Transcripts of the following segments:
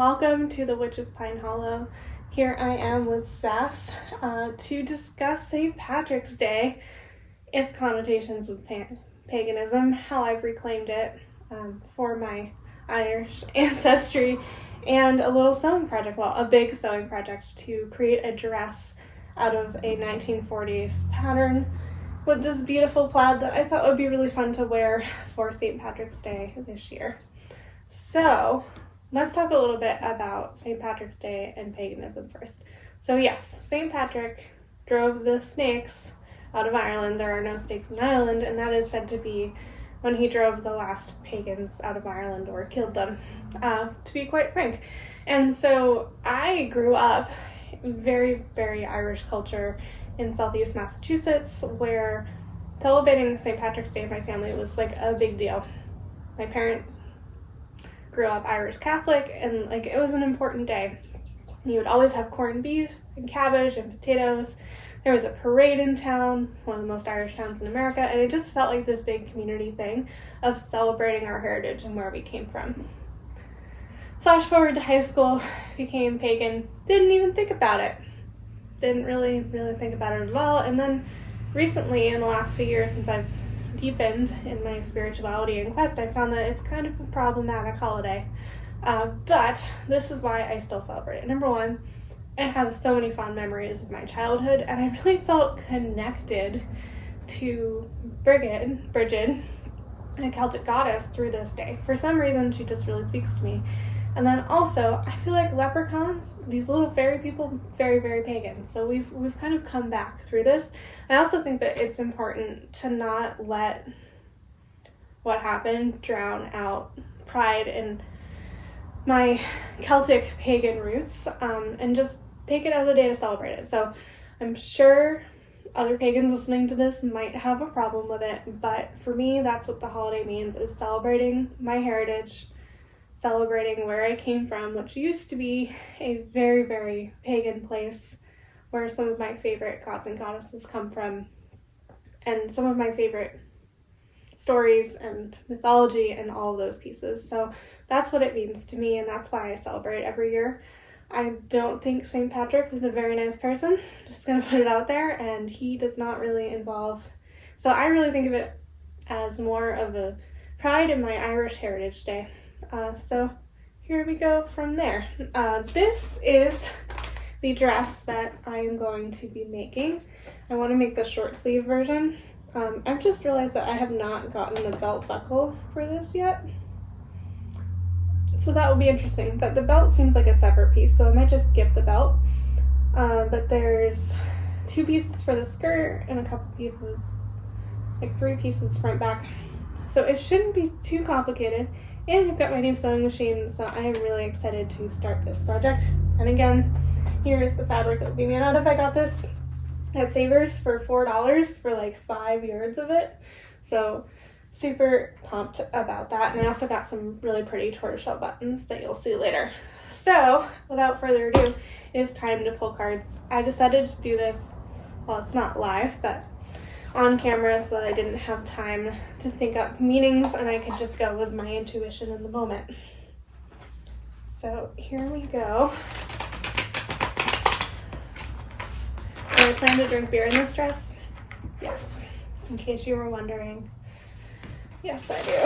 Welcome to the Witch of Pine Hollow. Here I am with Sass to discuss St. Patrick's Day, its connotations with paganism, how I've reclaimed it for my Irish ancestry, and a little sewing project, well, a big sewing project to create a dress out of a 1940s pattern with this beautiful plaid that I thought would be really fun to wear for St. Patrick's Day this year. So let's talk a little bit about St. Patrick's Day and paganism first. So yes, St. Patrick drove the snakes out of Ireland. There are no snakes in Ireland, and that is said to be when he drove the last pagans out of Ireland or killed them, to be quite frank. And so I grew up in very, very Irish culture in southeast Massachusetts, where celebrating St. Patrick's Day in my family was like a big deal. My parent grew up Irish Catholic, and like it was an important day. You would always have corned beef and cabbage and potatoes. There was a parade in town, one of the most Irish towns in America, and it just felt like this big community thing of celebrating our heritage and where we came from. Flash forward to high school, became pagan, didn't even think about it. Didn't really think about it at all. And then recently, in the last few years, since I've deepened in my spirituality and quest, I found that it's kind of a problematic holiday. But this is why I still celebrate it. Number one, I have so many fond memories of my childhood, and I really felt connected to Bridget, a Celtic goddess, through this day. For some reason, she just really speaks to me. And then also, I feel like leprechauns, these little fairy people, very, very pagan. So we've kind of come back through this. I also think that it's important to not let what happened drown out pride in my Celtic pagan roots, and just take it as a day to celebrate it. So I'm sure other pagans listening to this might have a problem with it, but for me, that's what the holiday means, is celebrating my heritage, celebrating where I came from, which used to be a very, very pagan place where some of my favorite gods and goddesses come from, and some of my favorite stories and mythology and all of those pieces. So that's what it means to me, and that's why I celebrate every year. I don't think St. Patrick was a very nice person, just gonna put it out there, and he does not really involve, so I really think of it as more of a pride in my Irish Heritage Day. So here we go from there. This is the dress that I am going to be making. I want to make the short sleeve version. I've just realized that I have not gotten the belt buckle for this yet. So that will be interesting, but the belt seems like a separate piece, so I might just skip the belt. But there's 2 pieces for the skirt and a couple pieces, like 3 pieces front back. So it shouldn't be too complicated. And I've got my new sewing machine, so I am really excited to start this project. And again, here's the fabric that would be made out of. I got this at Savers for $4 for like 5 yards of it. So super pumped about that. And I also got some really pretty tortoiseshell buttons that you'll see later. So without further ado, it is time to pull cards. I decided to do this, well, it's not live, but on camera, so that I didn't have time to think up meanings and I could just go with my intuition in the moment. So here we go. Do I plan to drink beer in this dress? Yes. In case you were wondering. Yes, I do.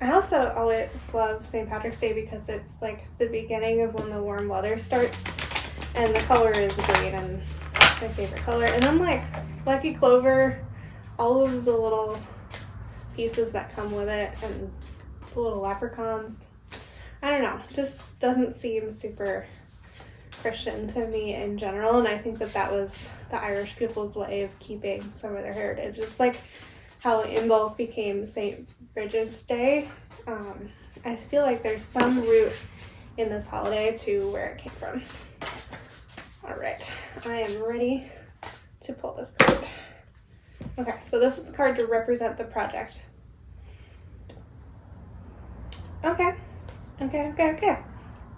I also always love St. Patrick's Day because it's like the beginning of when the warm weather starts, and the color is green, and that's my favorite color. And then like Lucky Clover, all of the little pieces that come with it, and the little leprechauns. I don't know, just doesn't seem super Christian to me in general, and I think that that was the Irish people's way of keeping some of their heritage. It's like how Imbolc became St. Bridget's Day. I feel like there's some root in this holiday to where it came from. All right, I am ready to pull this card. Okay, so this is the card to represent the project. Okay.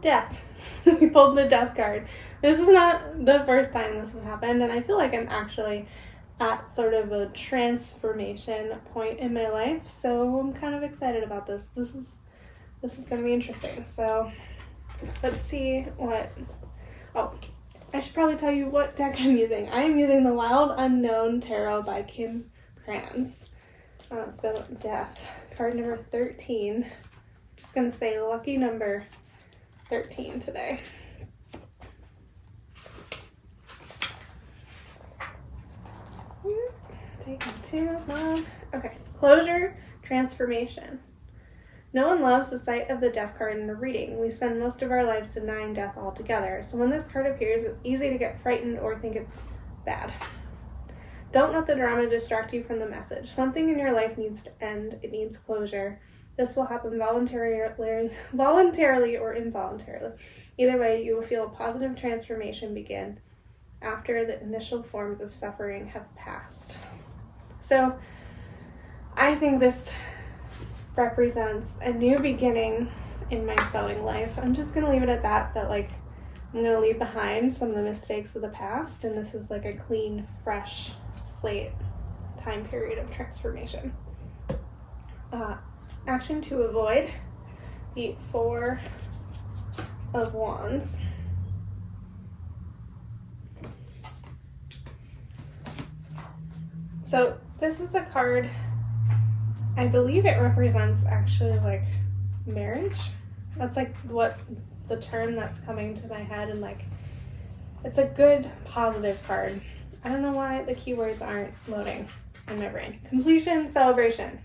Death. We pulled the death card. This is not the first time this has happened, and I feel like I'm actually at sort of a transformation point in my life, so I'm kind of excited about this. This is this is going to be interesting. So let's see what, oh, I should probably tell you what deck I'm using. I am using the Wild Unknown Tarot by Kim Kranz. So Death, card number 13. Just going to say lucky number 13 today. Taking too long. Okay, closure, transformation. No one loves the sight of the death card in a reading. We spend most of our lives denying death altogether. So when this card appears, it's easy to get frightened or think it's bad. Don't let the drama distract you from the message. Something in your life needs to end. It needs closure. This will happen voluntarily or involuntarily. Either way, you will feel a positive transformation begin after the initial forms of suffering have passed. So I think this represents a new beginning in my sewing life. I'm just going to leave it at that like I'm going to leave behind some of the mistakes of the past, and this is like a clean, fresh slate time period of transformation. Action to avoid, the Four of Wands. So this is a card, I believe it represents actually like marriage. That's like what the term that's coming to my head, and like it's a good positive card. I don't know why the keywords aren't loading in my brain. Completion, celebration.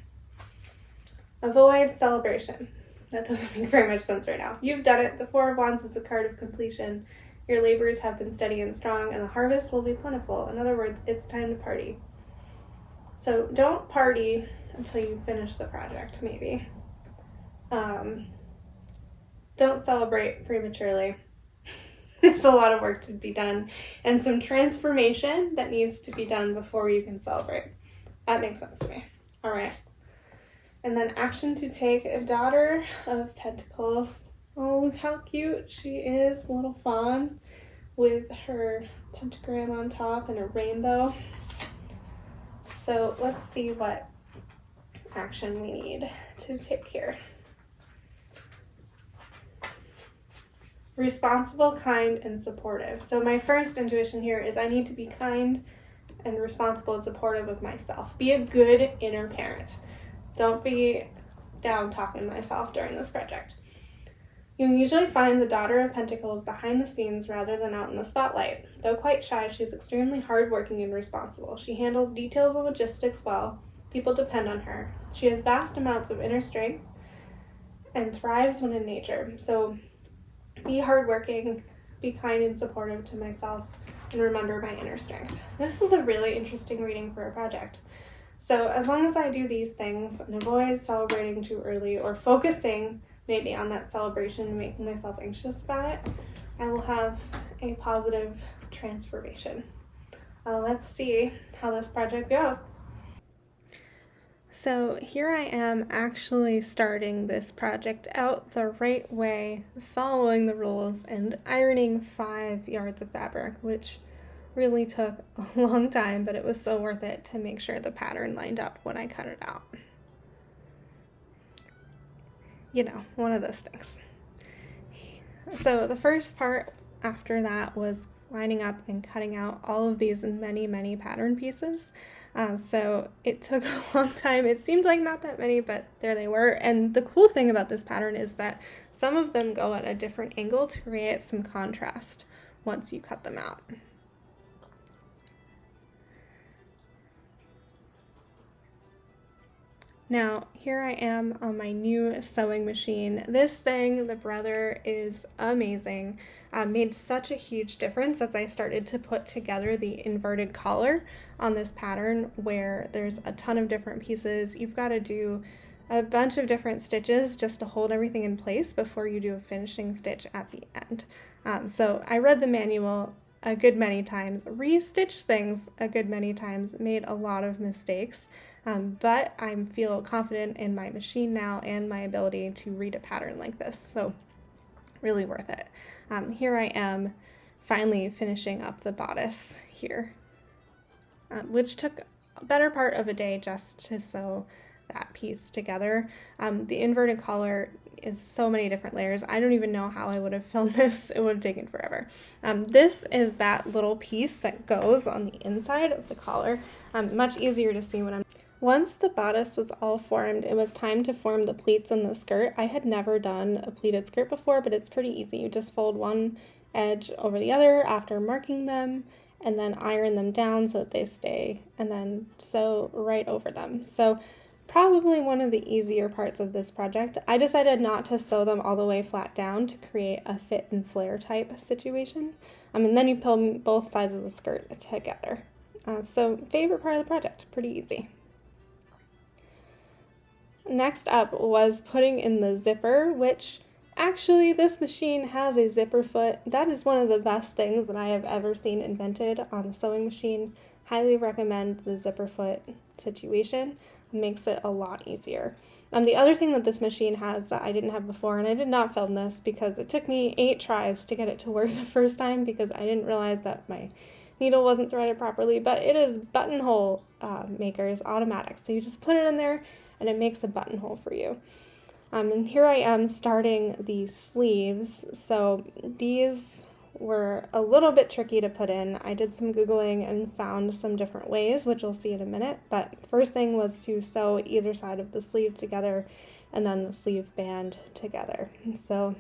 Avoid, celebration. That doesn't make very much sense right now. You've done it. The Four of Wands is a card of completion. Your labors have been steady and strong, and the harvest will be plentiful. In other words, it's time to party. So don't party until you finish the project, maybe. Don't celebrate prematurely. There's a lot of work to be done and some transformation that needs to be done before you can celebrate. That makes sense to me. All right. And then action to take, a Daughter of Pentacles. Oh, look how cute she is, a little fawn with her pentagram on top and a rainbow. So let's see what action we need to take here. Responsible, kind, and supportive. So my first intuition here is I need to be kind and responsible and supportive of myself. Be a good inner parent. Don't be down talking to myself during this project. You usually find the Daughter of Pentacles behind the scenes rather than out in the spotlight. Though quite shy, she's extremely hardworking and responsible. She handles details and logistics well. People depend on her. She has vast amounts of inner strength and thrives when in nature. So be hardworking, be kind and supportive to myself, and remember my inner strength. This is a really interesting reading for a project. So as long as I do these things and avoid celebrating too early or focusing maybe on that celebration and making myself anxious about it, I will have a positive transformation. Let's see how this project goes. So here I am actually starting this project out the right way, following the rules, and ironing 5 yards of fabric, which really took a long time, but it was so worth it to make sure the pattern lined up when I cut it out. You know, one of those things. So the first part after that was lining up and cutting out all of these many, many pattern pieces. So it took a long time. It seemed like not that many, but there they were. And the cool thing about this pattern is that some of them go at a different angle to create some contrast once you cut them out. Now, here I am on my new sewing machine. This thing, the Brother, is amazing. Made such a huge difference as I started to put together the inverted collar on this pattern where there's a ton of different pieces. You've got to do a bunch of different stitches just to hold everything in place before you do a finishing stitch at the end. So I read the manual a good many times, restitched things a good many times, made a lot of mistakes. But I feel confident in my machine now and my ability to read a pattern like this, so really worth it. Here I am finally finishing up the bodice here, which took a better part of a day just to sew that piece together. The inverted collar is so many different layers. I don't even know how I would have filmed this. It would have taken forever. This is that little piece that goes on the inside of the collar. Much easier to see when I'm... Once the bodice was all formed, it was time to form the pleats in the skirt. I had never done a pleated skirt before, but it's pretty easy. You just fold one edge over the other after marking them, and then iron them down so that they stay, and then sew right over them. So probably one of the easier parts of this project. I decided not to sew them all the way flat down to create a fit and flare type situation. And then you pull both sides of the skirt together. So favorite part of the project, pretty easy. Next up was putting in the zipper, which actually this machine has a zipper foot. That is one of the best things that I have ever seen invented on a sewing machine. Highly recommend the zipper foot situation. It makes it a lot easier. The other thing that this machine has that I didn't have before, and I did not film this because it took me 8 tries to get it to work the first time because I didn't realize that my needle wasn't threaded properly, but it is buttonhole makers automatic. So you just put it in there and it makes a buttonhole for you. And here I am starting the sleeves. So these were a little bit tricky to put in. I did some Googling and found some different ways, which you'll see in a minute. But first thing was to sew either side of the sleeve together and then the sleeve band together. So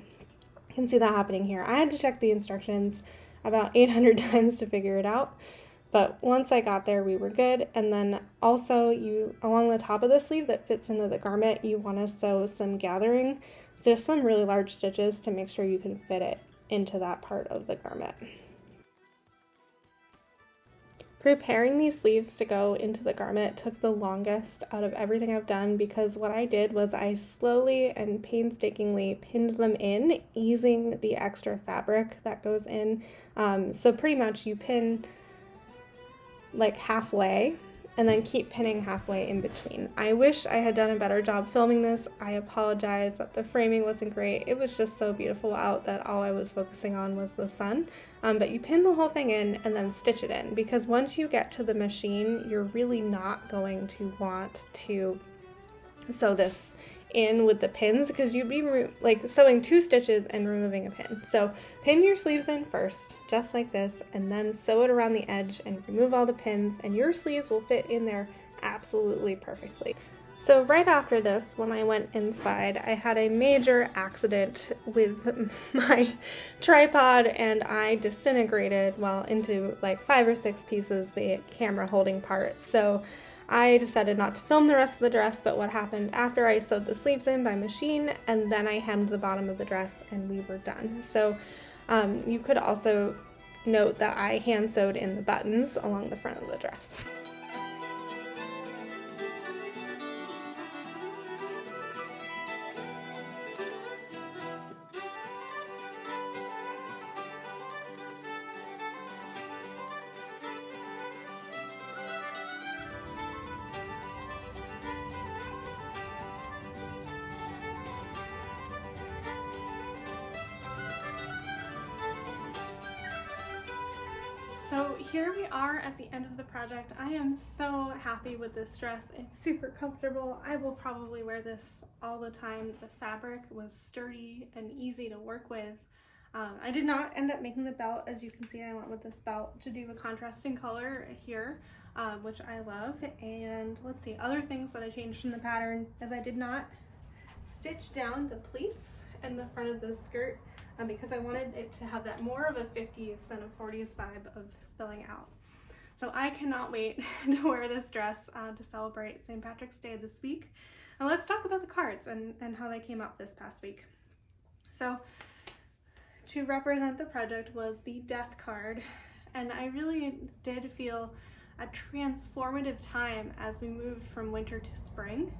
you can see that happening here. I had to check the instructions about 800 times to figure it out. But once I got there, we were good. And then also along the top of the sleeve that fits into the garment, you want to sew some gathering. So just some really large stitches to make sure you can fit it into that part of the garment. Preparing these sleeves to go into the garment took the longest out of everything I've done because what I did was I slowly and painstakingly pinned them in, easing the extra fabric that goes in. So pretty much you pin like halfway and then keep pinning halfway in between. I wish I had done a better job filming this. I apologize that the framing wasn't great. It was just so beautiful out that all I was focusing on was the sun. But you pin the whole thing in and then stitch it in because once you get to the machine, you're really not going to want to sew this in with the pins because you'd be like sewing 2 stitches and removing a pin. So pin your sleeves in first, just like this, and then sew it around the edge and remove all the pins, and your sleeves will fit in there absolutely perfectly. So right after this, when I went inside, I had a major accident with my tripod and I disintegrated, well, into like 5 or 6 pieces, the camera holding part. So I decided not to film the rest of the dress, but what happened after I sewed the sleeves in by machine and then I hemmed the bottom of the dress and we were done. So you could also note that I hand sewed in the buttons along the front of the dress. So here we are at the end of the project. I am so happy with this dress. It's super comfortable. I will probably wear this all the time. The fabric was sturdy and easy to work with. I did not end up making the belt. As you can see, I went with this belt to do a contrasting color here, which I love. And let's see, other things that I changed from the pattern is I did not stitch down the pleats in the front of the skirt because I wanted it to have that more of a 50s than a 40s vibe of spilling out. So I cannot wait to wear this dress to celebrate St. Patrick's Day this week. And let's talk about the cards and how they came up this past week. So to represent the project was the death card, and I really did feel a transformative time as we moved from winter to spring.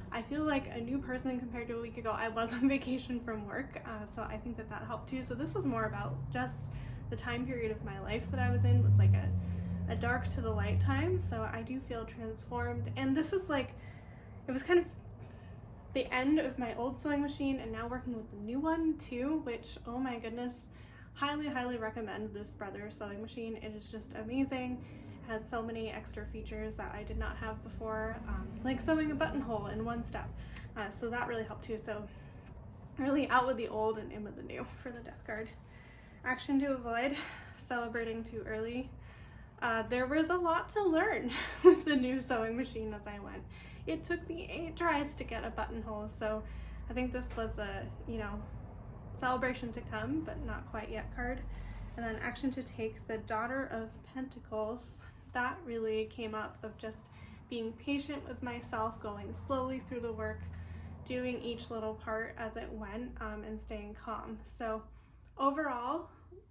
I feel like a new person compared to a week ago. I was on vacation from work, so I think that helped too. So this was more about just the time period of my life that I was in was like a dark to the light time. So I do feel transformed, and this is like, it was kind of the end of my old sewing machine and now working with the new one too, which, oh my goodness, highly recommend this Brother sewing machine. It is just amazing. has so many extra features that I did not have before, like sewing a buttonhole in one step. So that really helped too. So really out with the old and in with the new for the death guard. Action to avoid: celebrating too early. There was a lot to learn with the new sewing machine as I went. It took me 8 tries to get a buttonhole, so I think this was a, celebration to come, but not quite yet card. And then action to take: the Daughter of Pentacles. That really came up of just being patient with myself, going slowly through the work, doing each little part as it went, and staying calm. So overall,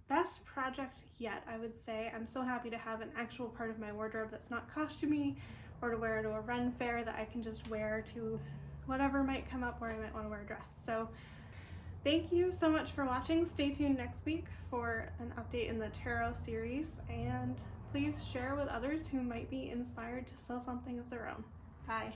best project yet, I would say. I'm so happy to have an actual part of my wardrobe that's not costumey or to wear to a run fair, that I can just wear to whatever might come up where I might want to wear a dress. So thank you so much for watching. Stay tuned next week for an update in the tarot series, and please share with others who might be inspired to sew something of their own. Bye.